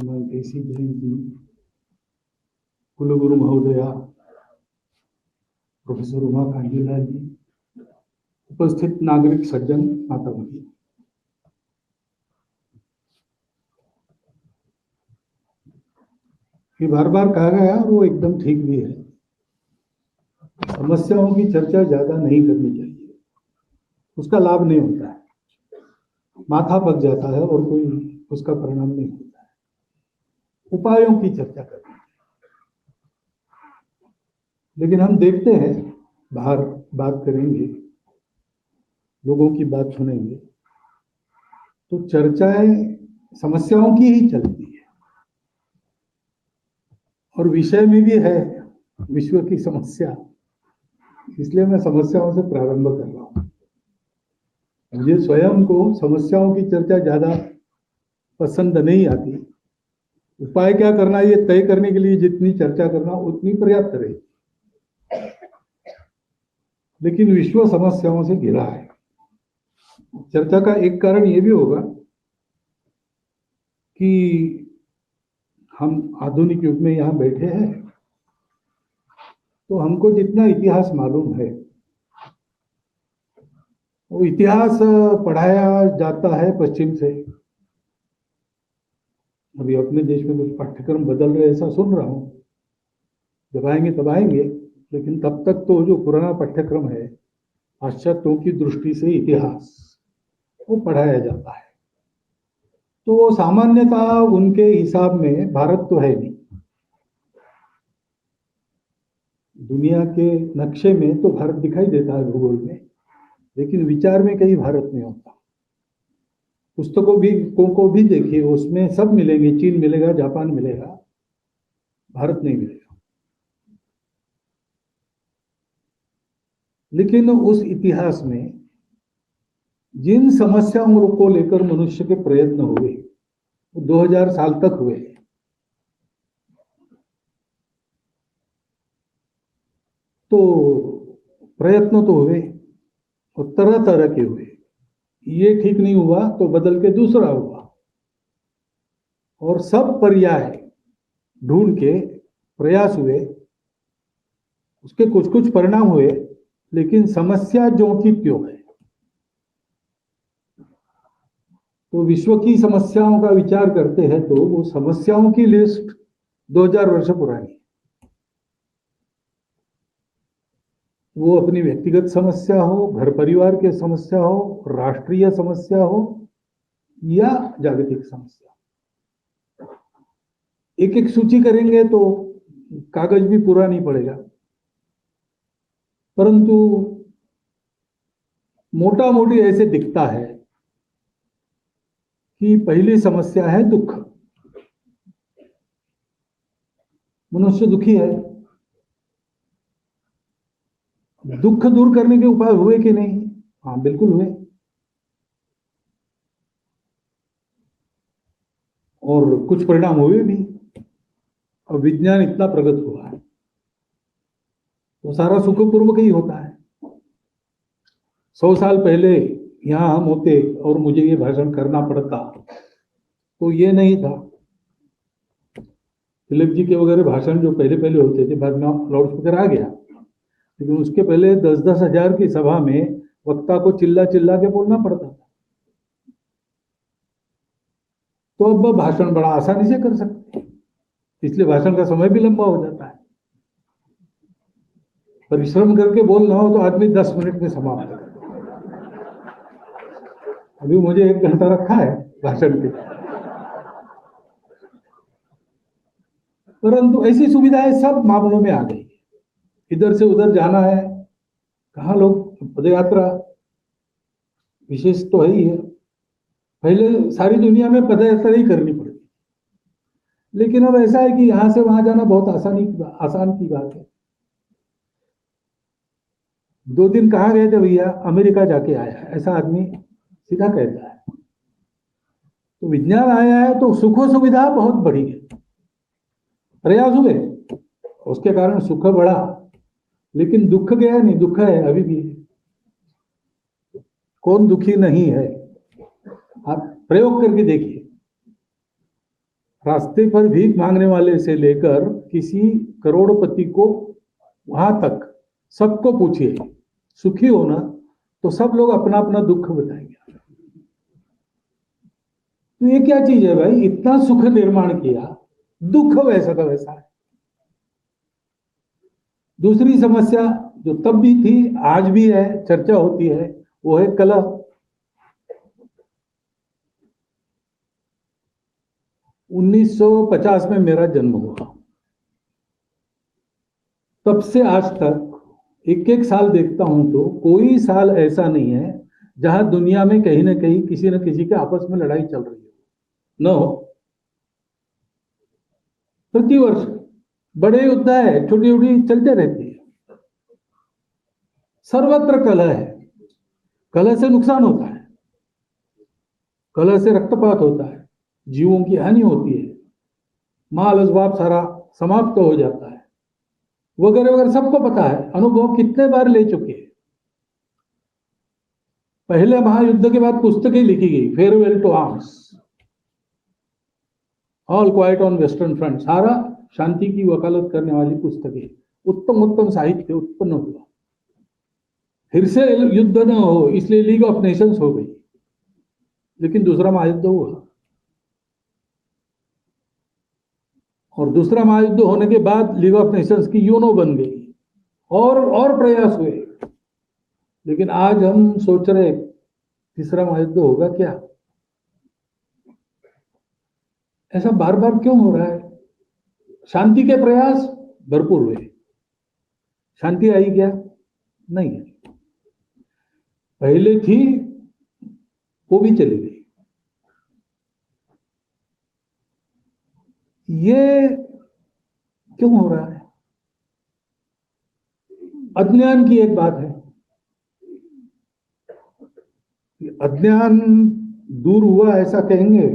श्रीमान केसी जैन जी, कुलगुरु महोदया, प्रोफेसर उमा कांजीलाल जी, उपस्थित नागरिक सज्जन, माता भगिनी, ये बार बार कहा गया और वो एकदम ठीक भी है। समस्याओं की चर्चा ज्यादा नहीं करनी चाहिए, उसका लाभ नहीं होता है, माथा पक जाता है और कोई उसका परिणाम नहीं होता है। उपायों की चर्चा करनी, लेकिन हम देखते हैं बाहर बात करेंगे, लोगों की बात सुनेंगे तो चर्चाएं समस्याओं की ही चलती है, और विषय में भी है विश्व की समस्या, इसलिए मैं समस्याओं से प्रारंभ कर रहा हूं। मुझे स्वयं को समस्याओं की चर्चा ज्यादा पसंद नहीं आती। उपाय क्या करना ये तय करने के लिए जितनी चर्चा करना उतनी पर्याप्त रहेगी, लेकिन विश्व समस्याओं से घिरा है। चर्चा का एक कारण ये भी होगा कि हम आधुनिक युग में यहां बैठे हैं, तो हमको जितना इतिहास मालूम है वो इतिहास पढ़ाया जाता है पश्चिम से। अभी अपने देश में कुछ पाठ्यक्रम बदल रहे ऐसा सुन रहा हूं, जब आएंगे तब आएंगे, लेकिन तब तक तो जो पुराना पाठ्यक्रम है पाश्चात्यों की दृष्टि से इतिहास वो पढ़ाया जाता है। तो वो सामान्यता उनके हिसाब में भारत तो है नहीं, दुनिया के नक्शे में तो भारत दिखाई देता है भूगोल में, लेकिन विचार में कहीं भारत नहीं होता। पुस्तकों भी को भी देखिए, उसमें सब मिलेंगे, चीन मिलेगा, जापान मिलेगा, भारत नहीं मिलेगा। लेकिन उस इतिहास में जिन समस्याओं को लेकर मनुष्य के प्रयत्न हुए वो 2000 साल तक हुए, तो प्रयत्न तो हुए और तरह तरह के हुए। ये ठीक नहीं हुआ तो बदल के दूसरा हुआ, और सब पर्याय ढूंढ के प्रयास हुए, उसके कुछ कुछ परिणाम हुए, लेकिन समस्या जो की त्यों है। तो विश्व की समस्याओं का विचार करते हैं तो वो समस्याओं की लिस्ट 2000 वर्ष पुरानी है। वो अपनी व्यक्तिगत समस्या हो, घर परिवार की समस्या हो, राष्ट्रीय समस्या हो या जागतिक समस्या, एक एक सूची करेंगे तो कागज भी पूरा नहीं पड़ेगा। परंतु मोटा मोटी ऐसे दिखता है कि पहली समस्या है दुख। मनुष्य दुखी है, दुख दूर करने के उपाय हुए कि नहीं? हाँ, बिल्कुल हुए, और कुछ परिणाम हुए भी। और विज्ञान इतना प्रगत हुआ है तो सारा सुखपूर्वक ही होता है। 100 साल पहले यहां हम होते और मुझे ये भाषण करना पड़ता तो ये नहीं था। तिलक जी के वगैरह भाषण जो पहले पहले होते थे, बाद में लाउड स्पीकर आ गया, लेकिन उसके पहले 10-10 हजार की सभा में वक्ता को चिल्ला चिल्ला के बोलना पड़ता था। तो अब भाषण बड़ा आसानी से कर सकते हैं, इसलिए भाषण का समय भी लंबा हो जाता है। परिश्रम करके बोलना हो तो आदमी 10 मिनट में समाप्त कर। अभी मुझे 1 घंटा रखा है भाषण के, परंतु ऐसी सुविधाएं सब मामलों में आ गई। इधर से उधर जाना है, कहाँ लोग पदयात्रा विशेष तो है ही है। पहले सारी दुनिया में पदयात्रा ही करनी पड़ती, लेकिन अब ऐसा है कि यहां से वहां जाना बहुत आसान की बात है। 2 दिन कहाँ गए थे भैया? अमेरिका जाके आया, ऐसा आदमी सीधा कहता है। तो विज्ञान आया है तो सुख सुविधा बहुत बढ़ी है, प्रयास हुए, उसके कारण सुख बढ़ा, लेकिन दुख गया नहीं, दुख है अभी भी। कौन दुखी नहीं है? आप प्रयोग करके देखिए। रास्ते पर भीख मांगने वाले से लेकर किसी करोड़पति को वहां तक सबको पूछिए, सुखी हो ना, तो सब लोग अपना अपना दुख बताएंगे। तो ये क्या चीज है भाई, इतना सुख निर्माण किया, दुख वैसा का वैसा है। दूसरी समस्या जो तब भी थी, आज भी है, चर्चा होती है, वो है कलह। 1950 में मेरा जन्म हुआ, तब से आज तक एक एक साल देखता हूं तो कोई साल ऐसा नहीं है जहां दुनिया में कहीं ना कहीं किसी न किसी के आपस में लड़ाई चल रही हो न हो। प्रतिवर्ष बड़े युद्ध है, छोटी छोटी चलते रहती है। सर्वत्र कलह है, कलह से नुकसान होता है, कलह से रक्तपात होता है, जीवों की हानि होती है, माल असबाब सारा समाप्त हो जाता है, वगैरह वगैरह, सबको पता है, अनुभव कितने बार ले चुके हैं। पहले महायुद्ध के बाद पुस्तकें लिखी गई, Farewell to Arms, All Quiet on Western Front, सारा शांति की वकालत करने वाली पुस्तकें, उत्तम उत्तम साहित्य उत्पन्न हुआ। फिर से युद्ध न हो इसलिए लीग ऑफ नेशंस हो गई, लेकिन दूसरा महायुद्ध हुआ, और दूसरा महायुद्ध होने के बाद लीग ऑफ नेशंस की यूनो बन गई, और प्रयास हुए, लेकिन आज हम सोच रहे तीसरा महायुद्ध होगा क्या। ऐसा बार बार क्यों हो रहा है? शांति के प्रयास भरपूर हुए, शांति आई क्या? नहीं, पहले थी वो भी चली गई। ये क्यों हो रहा है? अज्ञान की एक बात है, अज्ञान दूर हुआ ऐसा कहेंगे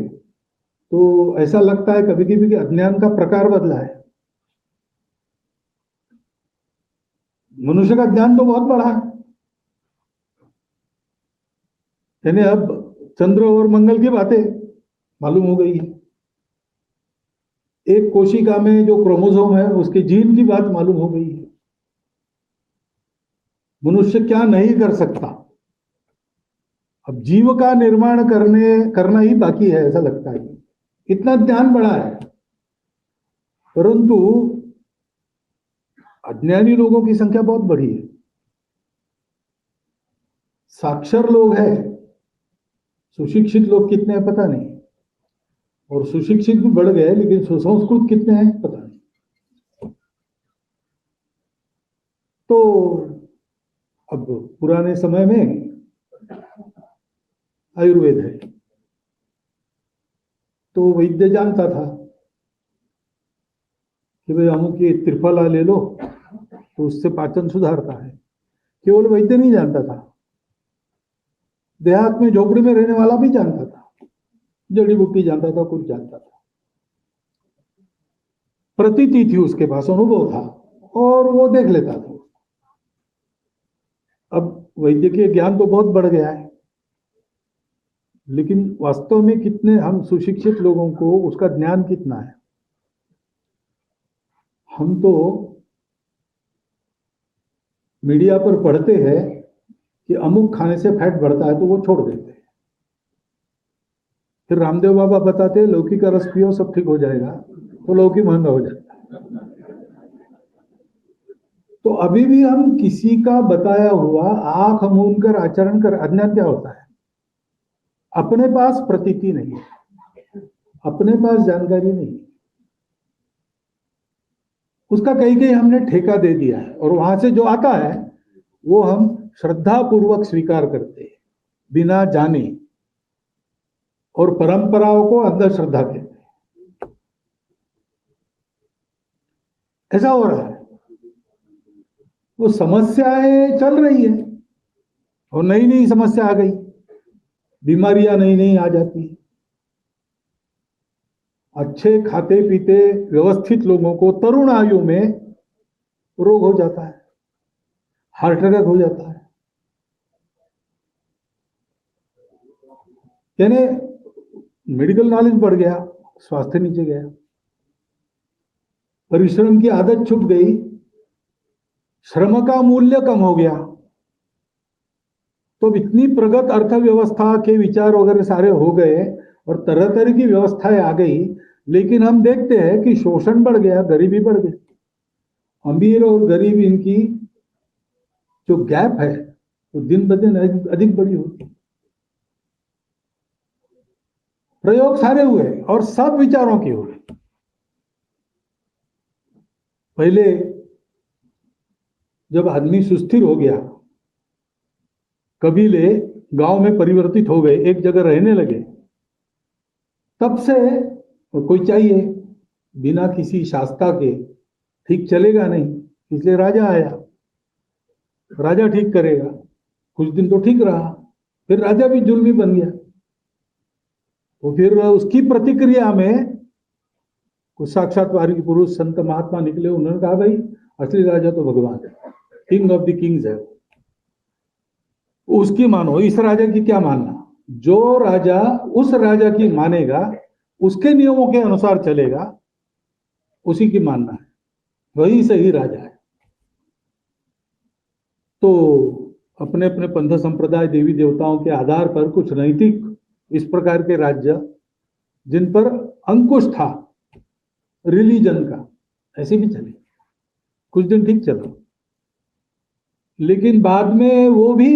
तो ऐसा लगता है कभी कभी कि अज्ञान का प्रकार बदला है। मनुष्य का ज्ञान तो बहुत बड़ा है, यानी अब चंद्र और मंगल की बातें मालूम हो गई है, एक कोशिका में जो क्रोमोसोम है उसके जीन की बात मालूम हो गई है। मनुष्य क्या नहीं कर सकता, अब जीव का निर्माण करना ही बाकी है ऐसा लगता है। इतना ज्ञान बड़ा है, परंतु अज्ञानी लोगों की संख्या बहुत बड़ी है। साक्षर लोग हैं, सुशिक्षित लोग कितने हैं पता नहीं, और सुशिक्षित भी बढ़ गए, लेकिन सुसंस्कृत कितने हैं पता नहीं। तो अब पुराने समय में आयुर्वेद है, तो वैद्य जानता था कि भाई अमुक ये त्रिफला ले लो तो उससे पाचन सुधारता है। केवल वैद्य नहीं जानता था, देहात में झोपड़ी में रहने वाला भी जानता था, जड़ी बूटी जानता था, कुछ जानता था, प्रतीति थी उसके पास, अनुभव था, और वो देख लेता था। अब वैद्यकीय ज्ञान तो बहुत बढ़ गया है, लेकिन वास्तव में कितने हम सुशिक्षित लोगों को उसका ज्ञान कितना है? हम तो मीडिया पर पढ़ते हैं कि अमुक खाने से फैट बढ़ता है तो वो छोड़ देते हैं, फिर रामदेव बाबा बताते हैं लौकी का रस पियो सब ठीक हो जाएगा, तो लौकी महंगा हो जाता है। तो अभी भी हम किसी का बताया हुआ आंख मूंद कर आचरण कर, अज्ञान क्या होता है? अपने पास प्रतीति नहीं है, अपने पास जानकारी नहीं है, उसका कहीं कहीं हमने ठेका दे दिया है, और वहां से जो आता है वो हम श्रद्धा पूर्वक स्वीकार करते हैं बिना जाने, और परंपराओं को अंधश्रद्धा कहते हैं। ऐसा हो रहा है, वो समस्याएं चल रही है, और नई नई समस्या आ गई, बीमारियां नई नई आ जाती है। अच्छे खाते पीते व्यवस्थित लोगों को तरुण आयु में रोग हो जाता है, हार्ट अटैक हो जाता है। यानी मेडिकल नॉलेज बढ़ गया, स्वास्थ्य नीचे गया, परिश्रम की आदत छूट गई, श्रम का मूल्य कम हो गया। तो इतनी प्रगत अर्थव्यवस्था के विचार वगैरह सारे हो गए और तरह तरह की व्यवस्थाएं आ गई, लेकिन हम देखते हैं कि शोषण बढ़ गया, गरीबी बढ़ गई। अमीर और गरीब इनकी जो गैप है वो दिन ब दिन अधिक बड़ी होती। प्रयोग सारे हुए और सब विचारों के हुए। पहले जब आदमी सुस्थिर हो गया, कबीले गांव में परिवर्तित हो गए, एक जगह रहने लगे, तब से कोई चाहिए, बिना किसी शास्ता के ठीक चलेगा नहीं, इसलिए राजा आया, राजा ठीक करेगा। कुछ दिन तो ठीक रहा, फिर राजा भी जुल्मी बन गया। तो फिर उसकी प्रतिक्रिया में कुछ साक्षात वारी पुरुष संत महात्मा निकले, उन्होंने कहा भाई असली राजा तो भगवान है, किंग ऑफ द किंग्स है, उसकी मानो। इस राजा की क्या मानना? जो राजा उस राजा की मानेगा, उसके नियमों के अनुसार चलेगा, उसी की मानना है, वही सही राजा है। तो अपने अपने पंथ संप्रदाय देवी देवताओं के आधार पर कुछ नैतिक इस प्रकार के राज्य जिन पर अंकुश था रिलीजन का, ऐसे भी चले, कुछ दिन ठीक चला, लेकिन बाद में वो भी,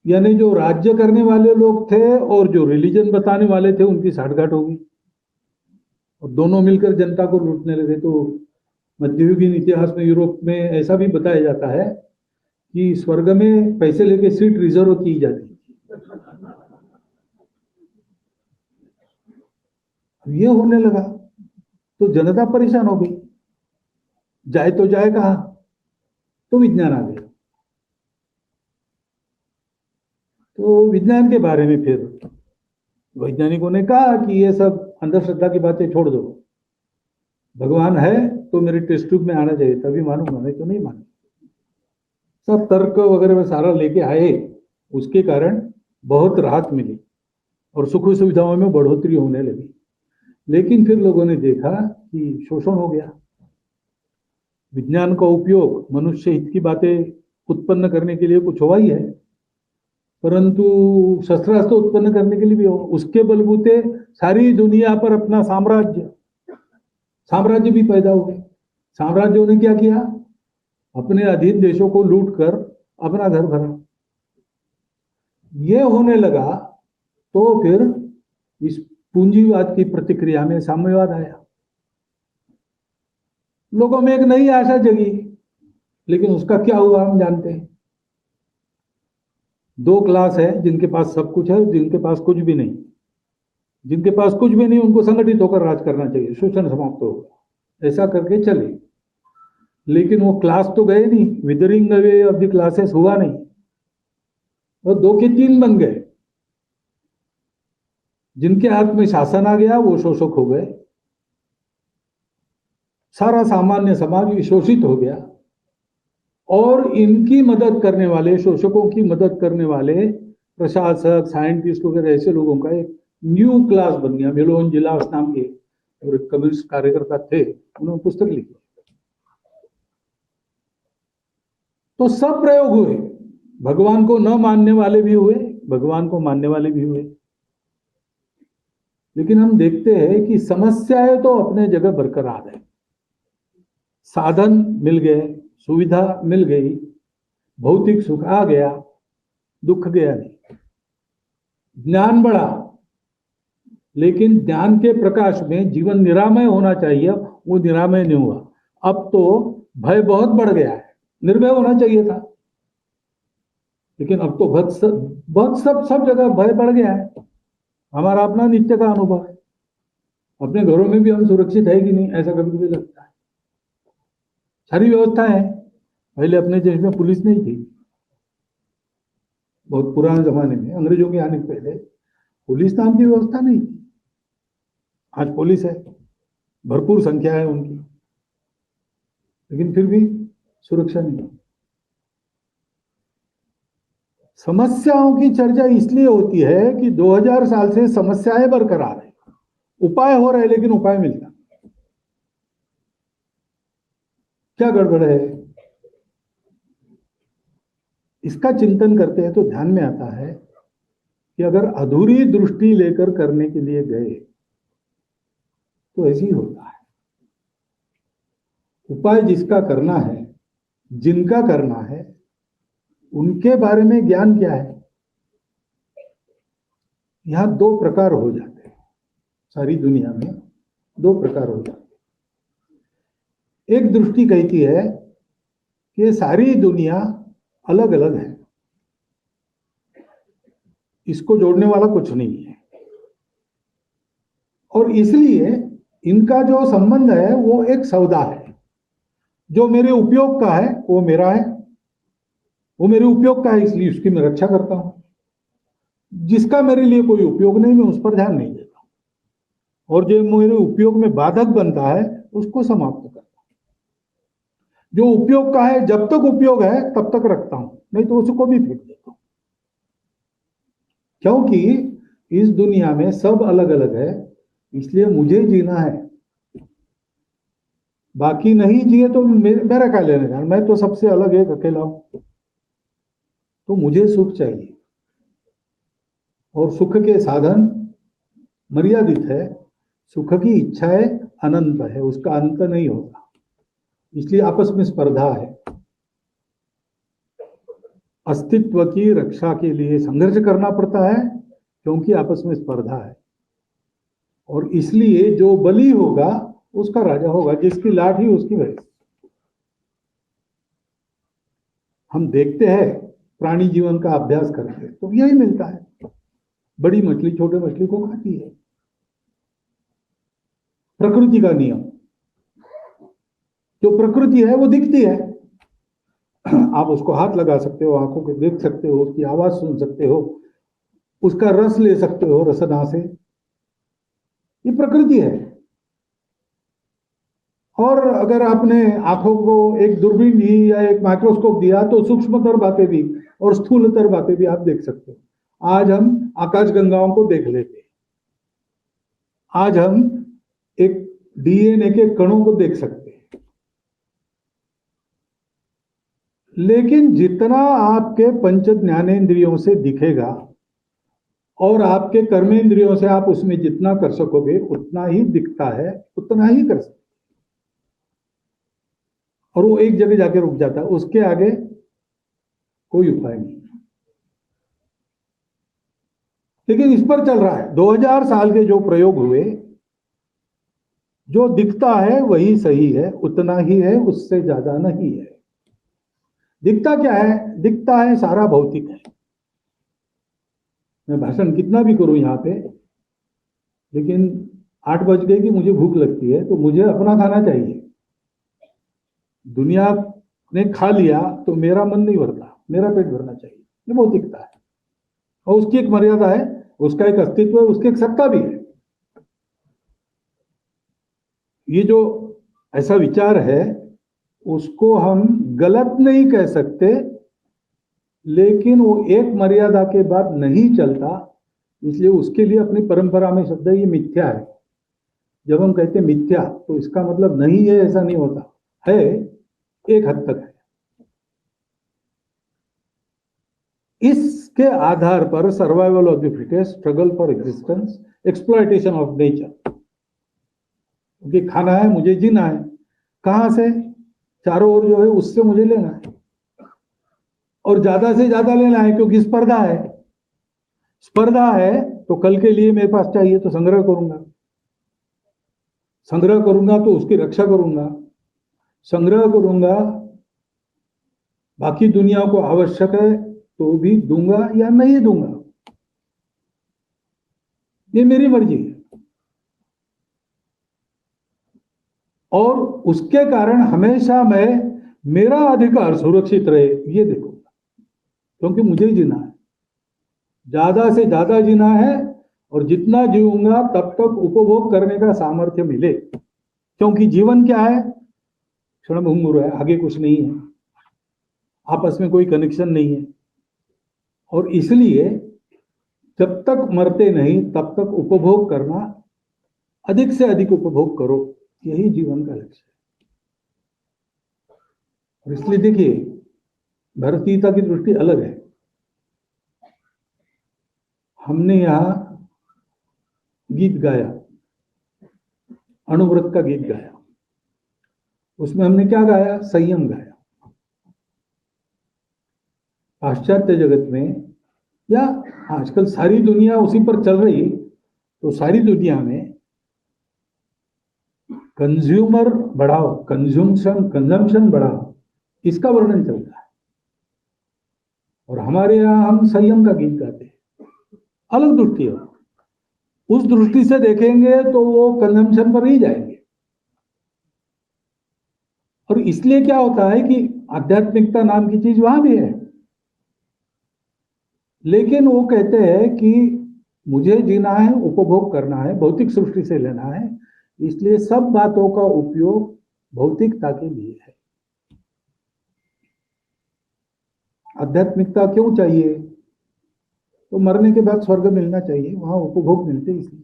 यानी जो राज्य करने वाले लोग थे और जो रिलीजन बताने वाले थे, उनकी साठगांठ हो गई और दोनों मिलकर जनता को लूटने लगे। तो मध्ययुगीन इतिहास में यूरोप में ऐसा भी बताया जाता है कि स्वर्ग में पैसे लेके सीट रिजर्व की जाती। ये होने लगा तो जनता परेशान हो गई, जाए तो जाए कहां? तो विज्ञान आ गया। तो विज्ञान के बारे में फिर वैज्ञानिकों ने कहा कि ये सब अंधश्रद्धा की बातें छोड़ दो, भगवान है तो मेरे टेस्ट ट्यूब में आना चाहिए, तभी मानूंगा, नहीं तो नहीं मानूंगा। सब तर्क वगैरह में सारा लेके आए, उसके कारण बहुत राहत मिली और सुख सुविधाओं में बढ़ोतरी होने लगी। लेकिन फिर लोगों ने देखा कि शोषण हो गया। विज्ञान का उपयोग मनुष्य हित की बातें उत्पन्न करने के लिए कुछ हुआ ही है, परंतु शस्त्रास्त्र उत्पन्न करने के लिए भी हो, उसके बलबूते सारी दुनिया पर अपना साम्राज्य भी पैदा हुए। साम्राज्यों ने क्या किया? अपने अधीन देशों को लूट कर अपना घर भरा। ये होने लगा तो फिर इस पूंजीवाद की प्रतिक्रिया में साम्यवाद आया। लोगों में एक नई आशा जगी, लेकिन उसका क्या हुआ हम जानते हैं। दो क्लास है, जिनके पास सब कुछ है, जिनके पास कुछ भी नहीं। जिनके पास कुछ भी नहीं उनको संगठित होकर राज करना चाहिए, शोषण समाप्त होगा, ऐसा करके चले। लेकिन वो क्लास तो गए नहीं, withering away of the classes हुआ नहीं, वो दो के तीन बन गए। जिनके हाथ में शासन आ गया वो शोषक हो गए, सारा सामान्य समाज शोषित हो गया और इनकी मदद करने वाले, शोषकों की मदद करने वाले प्रशासक, साइंटिस्ट वगैरह ऐसे लोगों का एक न्यू क्लास बन गया। मेलोन जिलास नाम के और कम्युनिस्ट कार्यकर्ता थे, उन्होंने पुस्तक लिखी। तो सब प्रयोग हुए, भगवान को न मानने वाले भी हुए, भगवान को मानने वाले भी हुए। लेकिन हम देखते हैं कि समस्याएं तो अपने जगह बरकरार है। साधन मिल गए, सुविधा मिल गई, भौतिक सुख आ गया, दुख गया नहीं। ज्ञान बढ़ा, लेकिन ज्ञान के प्रकाश में जीवन निरामय होना चाहिए, वो निरामय नहीं हुआ। अब तो भय बहुत बढ़ गया है, निर्भय होना चाहिए था, लेकिन अब तो बहुत सब जगह भय बढ़ गया है। हमारा अपना नित्य का अनुभव है, अपने घरों में भी हम सुरक्षित है कि नहीं, ऐसा कभी कभी लगता है। सारी व्यवस्था है, पहले अपने देश में पुलिस नहीं थी, बहुत पुराने जमाने में, अंग्रेजों के आने से पहले पुलिस नाम की व्यवस्था नहीं थी। आज पुलिस है, भरपूर संख्या है उनकी, लेकिन फिर भी सुरक्षा नहीं। समस्याओं की चर्चा इसलिए होती है कि 2000 साल से समस्याएं बरकरार है। उपाय हो रहे लेकिन उपाय मिलता, क्या गड़बड़ है? इसका चिंतन करते हैं तो ध्यान में आता है कि अगर अधूरी दृष्टि लेकर करने के लिए गए तो ऐसे ही होता है। उपाय जिसका करना है, जिनका करना है, उनके बारे में ज्ञान क्या है? यहां दो प्रकार हो जाते हैं, सारी दुनिया में दो प्रकार हो जाते हैं। एक दृष्टि कहती है कि सारी दुनिया अलग अलग है, इसको जोड़ने वाला कुछ नहीं है, और इसलिए इनका जो संबंध है वो एक सौदा है। जो मेरे उपयोग का है वो मेरा है, वो मेरे उपयोग का है इसलिए उसकी मैं रक्षा करता हूं। जिसका मेरे लिए कोई उपयोग नहीं, मैं उस पर ध्यान नहीं देता हूं, और जो मेरे उपयोग में बाधक बनता है उसको समाप्त करता हूं। जो उपयोग का है, जब तक उपयोग है तब तक रखता हूं, नहीं तो उसको भी फेंक देता हूं। क्योंकि इस दुनिया में सब अलग अलग है, इसलिए मुझे जीना है। बाकी नहीं जिए तो मेरा क्या लेने जाना, मैं तो सबसे अलग एक अकेला हूं। तो मुझे सुख चाहिए, और सुख के साधन मर्यादित है, सुख की इच्छाएं अनंत है, उसका अंत नहीं होता। इसलिए आपस में स्पर्धा है। अस्तित्व की रक्षा के लिए संघर्ष करना पड़ता है क्योंकि आपस में स्पर्धा है, और इसलिए जो बली होगा उसका राजा होगा, जिसकी लाठी उसकी भैंस। हम देखते हैं, प्राणी जीवन का अभ्यास करते हैं तो यही मिलता है। बड़ी मछली छोटे मछली को खाती है, प्रकृति का नियम। जो प्रकृति है वो दिखती है, आप उसको हाथ लगा सकते हो, आंखों को देख सकते हो, उसकी आवाज सुन सकते हो, उसका रस ले सकते हो रसना से। ये प्रकृति है। और अगर आपने आंखों को एक दूरबीन दी या एक माइक्रोस्कोप दिया तो सूक्ष्मतर बातें भी और स्थूलतर बातें भी आप देख सकते हो। आज हम आकाशगंगाओं को देख लेते हैं, आज हम एक डीएनए के कणों को देख सकते हैं। लेकिन जितना आपके पंच ज्ञानेंद्रियों से दिखेगा और आपके कर्मेंद्रियों से आप उसमें जितना कर सकोगे उतना ही दिखता है, उतना ही कर सकते, और वो एक जगह जाके रुक जाता है, उसके आगे कोई उपाय नहीं। लेकिन इस पर चल रहा है 2000 साल के जो प्रयोग हुए, जो दिखता है वही सही है, उतना ही है, उससे ज्यादा नहीं है। दिखता क्या है? दिखता है सारा भौतिक है। मैं भाषण कितना भी करूं यहां पे, लेकिन 8 बज गए कि मुझे भूख लगती है तो मुझे अपना खाना चाहिए। दुनिया ने खा लिया तो मेरा मन नहीं भरता, मेरा पेट भरना चाहिए। ये भौतिकता है, और उसकी एक मर्यादा है, उसका एक अस्तित्व है, उसकी एक सत्ता भी है। ये जो ऐसा विचार है उसको हम गलत नहीं कह सकते, लेकिन वो एक मर्यादा के बाद नहीं चलता, इसलिए उसके लिए अपनी परंपरा में शब्द ये मिथ्या है। जब हम कहते हैं मिथ्या तो इसका मतलब नहीं है ऐसा नहीं होता है, एक हद तक है। इसके आधार पर survival of the fittest, struggle for existence, exploitation of nature, क्योंकि खाना है, मुझे जीना है। कहां से? चारों ओर जो है उससे मुझे लेना है, और ज्यादा से ज्यादा लेना है क्योंकि स्पर्धा है। स्पर्धा है तो कल के लिए मेरे पास चाहिए तो संग्रह करूंगा, संग्रह करूंगा तो उसकी रक्षा करूंगा, संग्रह करूंगा, बाकी दुनिया को आवश्यक है तो भी दूंगा या नहीं दूंगा, ये मेरी मर्जी है। और उसके कारण हमेशा मैं मेरा अधिकार सुरक्षित रहे ये देखूंगा, क्योंकि मुझे जीना है, ज्यादा से ज्यादा जीना है, और जितना जीऊंगा तब तक उपभोग करने का सामर्थ्य मिले। क्योंकि जीवन क्या है? क्षणभंगुर है, आगे कुछ नहीं है, आपस में कोई कनेक्शन नहीं है, और इसलिए जब तक मरते नहीं तब तक उपभोग करना अधिक से अधिक उपभोग करो, यही जीवन का लक्ष्य है। और इसलिए देखिए, भारतीयता की दृष्टि अलग है। हमने यहां गीत गाया, अणुव्रत का गीत गाया, उसमें हमने क्या गाया? संयम गाया। पाश्चात्य जगत में या आजकल सारी दुनिया उसी पर चल रही, तो सारी दुनिया में कंज्यूमर बढ़ाओ, कंजम्पशन बढ़ाओ, इसका वर्णन चलता है। और हमारे यहां हम संयम का गीत गाते हैं। अलग दृष्टि है। उस दृष्टि से देखेंगे तो वो कंजम्पशन पर ही जाएंगे। और इसलिए क्या होता है कि आध्यात्मिकता नाम की चीज वहां भी है, लेकिन वो कहते हैं कि मुझे जीना है, उपभोग करना है, भौतिक सृष्टि से लेना है, इसलिए सब बातों का उपयोग भौतिकता के लिए है। आध्यात्मिकता क्यों चाहिए? तो मरने के बाद स्वर्ग मिलना चाहिए, वहां उपभोग मिलते इसलिए।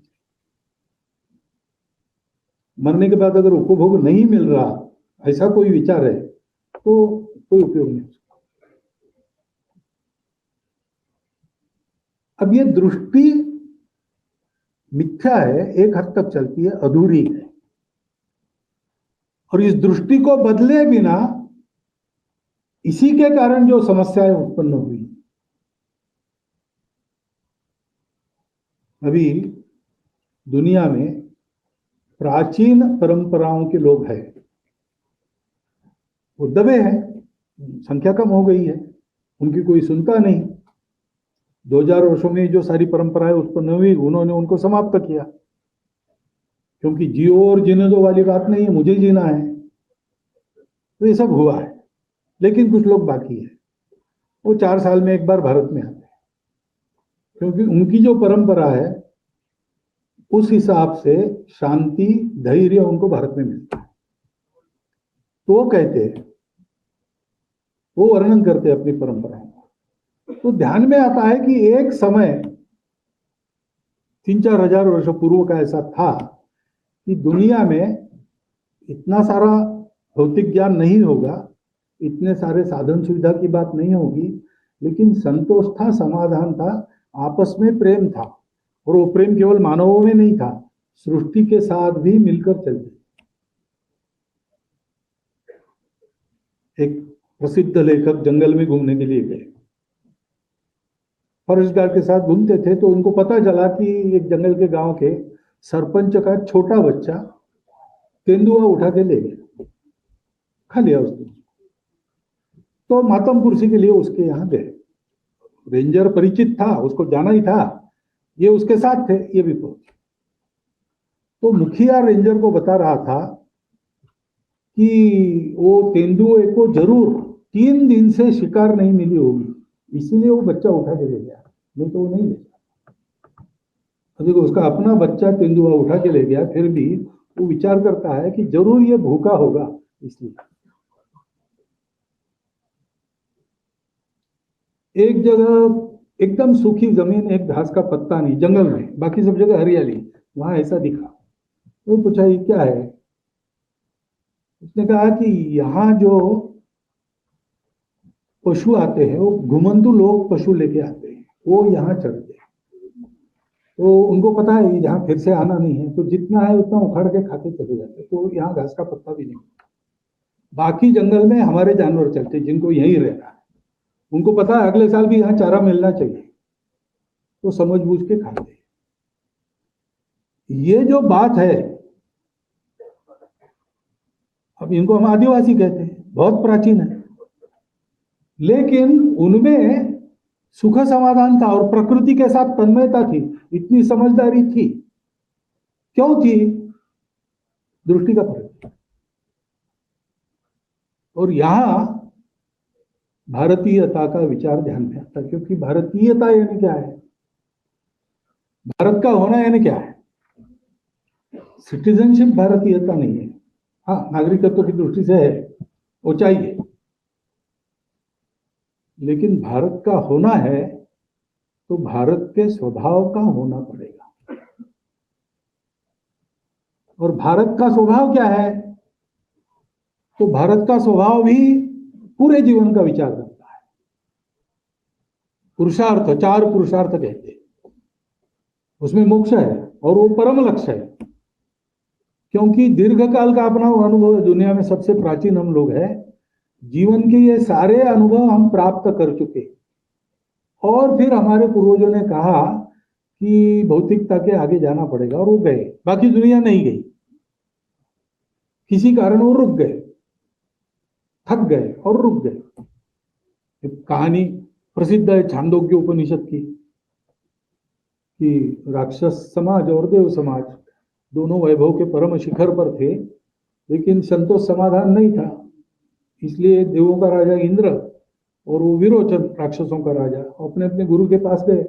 मरने के बाद अगर उपभोग नहीं मिल रहा, ऐसा कोई विचार है, तो कोई उपयोग नहीं। अब ये दृष्टि मिथ्या है, एक हद तक चलती है, अधूरी है। और इस दृष्टि को बदले बिना इसी के कारण जो समस्याएं उत्पन्न हुई। अभी दुनिया में प्राचीन परंपराओं के लोग हैं, वो दबे हैं, संख्या कम हो गई है, उनकी कोई सुनता नहीं। 2000 वर्षों में जो सारी परंपराएं उत्पन्न हुई, उन्होंने उनको समाप्त किया, क्योंकि जियो और जीने दो वाली बात नहीं है, मुझे जीना है। तो ये सब हुआ है। लेकिन कुछ लोग बाकी है, वो 4 साल में एक बार भारत में आते हैं, क्योंकि उनकी जो परंपरा है उस हिसाब से शांति, धैर्य उनको भारत में मिलता है। तो वो कहते हैं, वो वर्णन करते हैं अपनी परंपराओं को। तो ध्यान में आता है कि एक समय 3-4 हजार वर्ष पूर्व का ऐसा था कि दुनिया में इतना सारा भौतिक ज्ञान नहीं होगा, इतने सारे साधन सुविधा की बात नहीं होगी, लेकिन संतोष था, समाधान था, आपस में प्रेम था। और वो प्रेम केवल मानवों में नहीं था, सृष्टि के साथ भी मिलकर चलते। एक प्रसिद्ध लेखक जंगल में घूमने के लिए गए, फॉरेस्ट गार्ड के साथ घूमते थे, तो उनको पता चला कि एक जंगल के गांव के सरपंच का छोटा बच्चा तेंदुआ उठा के ले गया, खा लिया उसने। तो मातम कुर्सी के लिए उसके यहां गए। रेंजर परिचित था, उसको जाना ही था, ये उसके साथ थे, ये भी पहुंचे। तो मुखिया रेंजर को बता रहा था कि वो तेंदुए को जरूर 3 दिन से शिकार नहीं मिली होगी, इसीलिए वो बच्चा उठा के ले गया, नहीं तो वो नहीं ले जाता। तो देखो, उसका अपना बच्चा तेंदुआ उठा के ले गया, फिर भी वो विचार करता है कि जरूर ये भूखा होगा, इसलिए। एक जगह एकदम सूखी जमीन, एक घास का पत्ता नहीं, जंगल में, बाकी सब जगह हरियाली, वहां ऐसा दिखा। तो पूछा, ये क्या है? उसने कहा कि यहाँ जो पशु आते हैं, वो घुमंतु लोग पशु लेके आते हैं, वो यहाँ चढ़ते हैं। तो उनको पता है यहाँ फिर से आना नहीं है, तो जितना है उतना उखाड़ के खाते चले जाते हैं। तो यहाँ घास का पत्ता भी नहीं। बाकी जंगल में हमारे जानवर चलते, जिनको यहीं रहना है, उनको पता है अगले साल भी यहाँ चारा मिलना चाहिए, तो समझ बूझ के खाते हैं। ये जो बात है, अब इनको हम आदिवासी कहते हैं, बहुत प्राचीन है, लेकिन उनमें सुख समाधान था और प्रकृति के साथ तन्मयता थी, इतनी समझदारी थी। क्यों थी? दृष्टि का फर्क। और यहां भारतीयता का विचार ध्यान में आता, क्योंकि भारतीयता यानी क्या है? भारत का होना यानी क्या है? सिटीजनशिप भारतीयता नहीं है। हाँ, नागरिकत्व की दृष्टि से है, वो चाहिए, लेकिन भारत का होना है तो भारत के स्वभाव का होना पड़ेगा। और भारत का स्वभाव क्या है? तो भारत का स्वभाव भी पूरे जीवन का विचार करता है। पुरुषार्थ, 4 पुरुषार्थ कहते हैं, उसमें मोक्ष है और वो परम लक्ष्य है। क्योंकि दीर्घ काल का अपना अनुभव है, दुनिया में सबसे प्राचीन हम लोग हैं। जीवन के ये सारे अनुभव हम प्राप्त कर चुके और फिर हमारे पूर्वजों ने कहा कि भौतिकता के आगे जाना पड़ेगा और वो गए, बाकी दुनिया नहीं गई। किसी कारण वो रुक गए, थक गए और रुक गए। एक कहानी प्रसिद्ध है छांदोग्य उपनिषद की कि राक्षस समाज और देव समाज दोनों वैभव के परम शिखर पर थे, लेकिन संतोष समाधान नहीं था। इसलिए देवों का राजा इंद्र और वो विरोचन राक्षसों का राजा अपने अपने गुरु के पास गए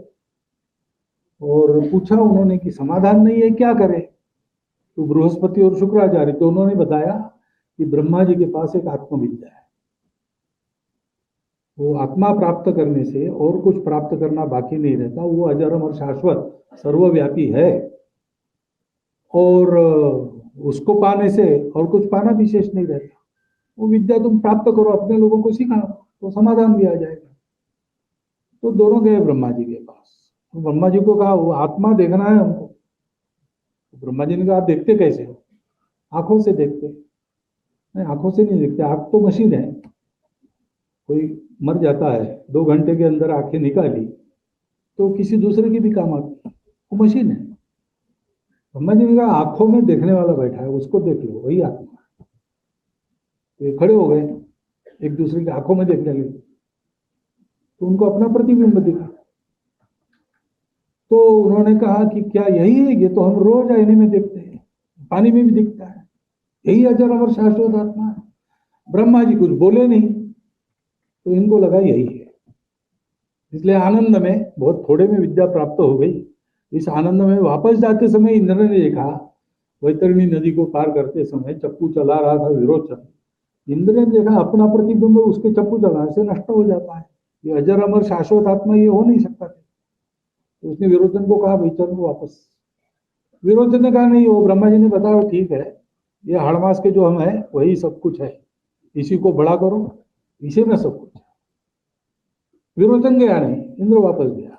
और पूछा उन्होंने कि समाधान नहीं है, क्या करें? तो बृहस्पति और शुक्राचार्य दोनों ने बताया कि ब्रह्मा जी के पास एक आत्मविद्या है। वो आत्मा प्राप्त करने से और कुछ प्राप्त करना बाकी नहीं रहता। वो अजर अमर शाश्वत सर्वव्यापी है और उसको पाने से और कुछ पाना विशेष नहीं रहता। वो विद्या तुम प्राप्त करो, अपने लोगों को सिखाओ, तो समाधान भी आ जाएगा। तो दोनों गए ब्रह्मा जी के पास। तो ब्रह्मा जी को कहा वो आत्मा देखना है हमको। तो ब्रह्मा जी ने कहा आप देखते कैसे हो? आंखों से देखते। नहीं, आंखों से नहीं देखते, आंख तो मशीन है। कोई मर जाता है, 2 घंटे के अंदर आंखें निकाली तो किसी दूसरे की भी काम आती है, वो मशीन है। ब्रह्मा जी ने कहा आंखों में देखने वाला बैठा है, उसको देख लो, वही आत्मा है। तो ये खड़े हो गए, एक दूसरे की आंखों में देखने लगे, तो उनको अपना प्रतिबिंब दिखा। तो उन्होंने कहा कि क्या यही है? ये तो हम रोज आईने में देखते हैं, पानी में भी दिखता है, यही अजर अमर शाश्वत आत्मा है। ब्रह्मा जी कुछ बोले नहीं, तो इनको लगा यही है। इसलिए आनंद में, बहुत थोड़े में विद्या प्राप्त हो गई। इस आनंद में वापस जाते समय इंद्र ने देखा, वैतरणी नदी को पार करते समय चप्पू चला रहा था विरोचन। इंद्र ने देखा अपना प्रतिबिंब उसके चप्पू चलाने से नष्ट हो जाता है, ये अजर अमर शाश्वत आत्मा ये हो नहीं सकता। तो उसने विरोचन को कहा भाई चल वापस। विरोचन ने कहा नहीं, वो ब्रह्मा जी ने बताया ठीक है, ये हड़मास के जो हम है वही सब कुछ है, इसी को बड़ा करो, इसी में सब कुछ है। विरोचन गया नहीं, इंद्र वापस गया।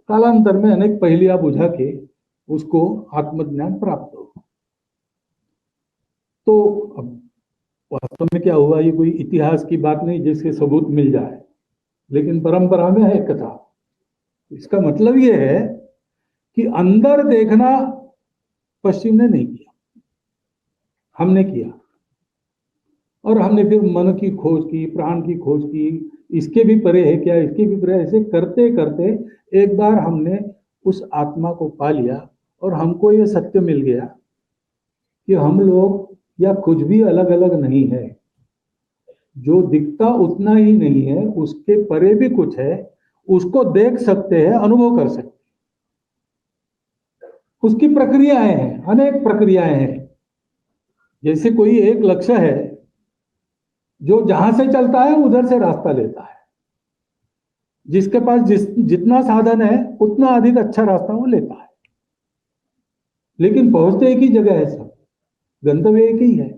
कालांतर में अनेक पहेलियां बुझा के उसको आत्मज्ञान प्राप्त हो। तो अब वास्तव में क्या हुआ, ये कोई इतिहास की बात नहीं जिसके सबूत मिल जाए, लेकिन परंपरा में है कथा। इसका मतलब ये है कि अंदर देखना पश्चिम ने नहीं किया, हमने किया। और हमने फिर मन की खोज की, प्राण की खोज की, इसके भी परे है क्या, इसके भी परे, ऐसे करते करते एक बार हमने उस आत्मा को पा लिया और हमको ये सत्य मिल गया कि हम लोग या कुछ भी अलग अलग नहीं है। जो दिखता उतना ही नहीं है, उसके परे भी कुछ है, उसको देख सकते हैं, अनुभव कर सकते हैं। उसकी प्रक्रियाएं हैं, अनेक प्रक्रियाएं हैं। जैसे कोई एक लक्ष्य है जो जहां से चलता है उधर से रास्ता लेता है, जिसके पास जितना साधन है उतना अधिक अच्छा रास्ता वो लेता है, लेकिन पहुंचते एक ही जगह है, सब गंतव्य एक ही है।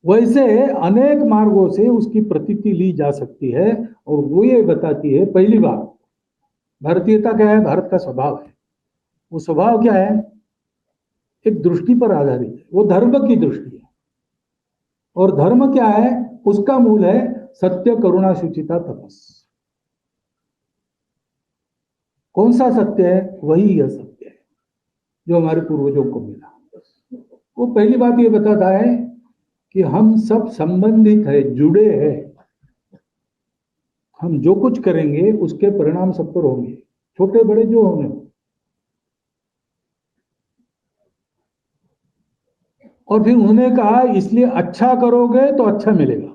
वैसे अनेक मार्गों से उसकी प्रतीति ली जा सकती है और वो ये बताती है, पहली बात भारतीयता क्या है, भारत का स्वभाव है। वो स्वभाव क्या है, एक दृष्टि पर आधारित है, वो धर्म की दृष्टि है। और धर्म क्या है, उसका मूल है सत्य करुणा शुचिता तपस। कौन सा सत्य है? वही यह सत्य है जो हमारे पूर्वजों को मिला। वो पहली बात ये बताता है कि हम सब संबंधित है, जुड़े हैं। हम जो कुछ करेंगे उसके परिणाम सब पर होंगे, छोटे बड़े जो होंगे। और फिर उन्होंने कहा इसलिए अच्छा करोगे तो अच्छा मिलेगा।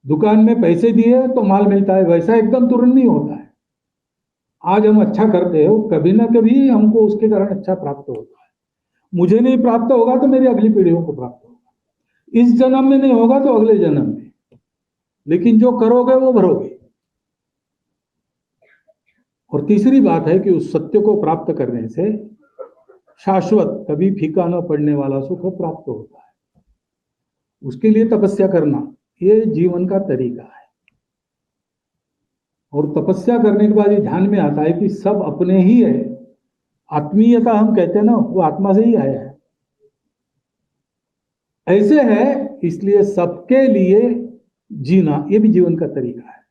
दुकान में पैसे दिए तो माल मिलता है, वैसा एकदम तुरंत नहीं होता है। आज हम अच्छा करते हो, कभी ना कभी हमको उसके कारण अच्छा प्राप्त होता है। मुझे नहीं प्राप्त होगा तो मेरी अगली पीढ़ियों को प्राप्त होगा। इस जन्म में नहीं होगा तो अगले जन्म में, लेकिन जो करोगे वो भरोगे। और तीसरी बात है कि उस सत्य को प्राप्त करने से शाश्वत, कभी फीका न पड़ने वाला सुख प्राप्त होता है। उसके लिए तपस्या करना ये जीवन का तरीका है। और तपस्या करने के बाद ये ध्यान में आता है कि सब अपने ही है। आत्मीयता हम कहते हैं ना, वो आत्मा से ही आया है। ऐसे है, इसलिए सबके लिए जीना ये भी जीवन का तरीका है।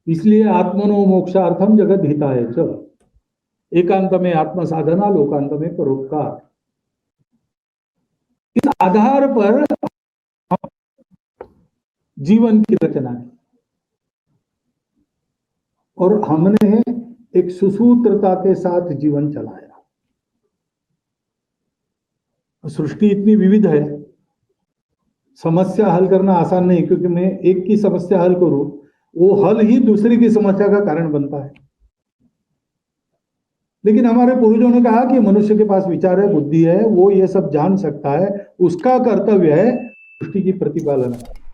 इसलिए आत्मनो मोक्षार्थम जगत हिताय च, एकांत में आत्म साधना, लोकांत में परोपकार। इस आधार पर जीवन की रचना की और हमने एक सुसूत्रता के साथ जीवन चलाया। सृष्टि इतनी विविध है, समस्या हल करना आसान नहीं, क्योंकि मैं एक की समस्या हल करूं, वो हल ही दूसरी की समस्या का कारण बनता है। लेकिन हमारे पूर्वजों ने कहा कि मनुष्य के पास विचार है, बुद्धि है, वो ये सब जान सकता है, उसका कर्तव्य है सृष्टि की प्रतिपालना।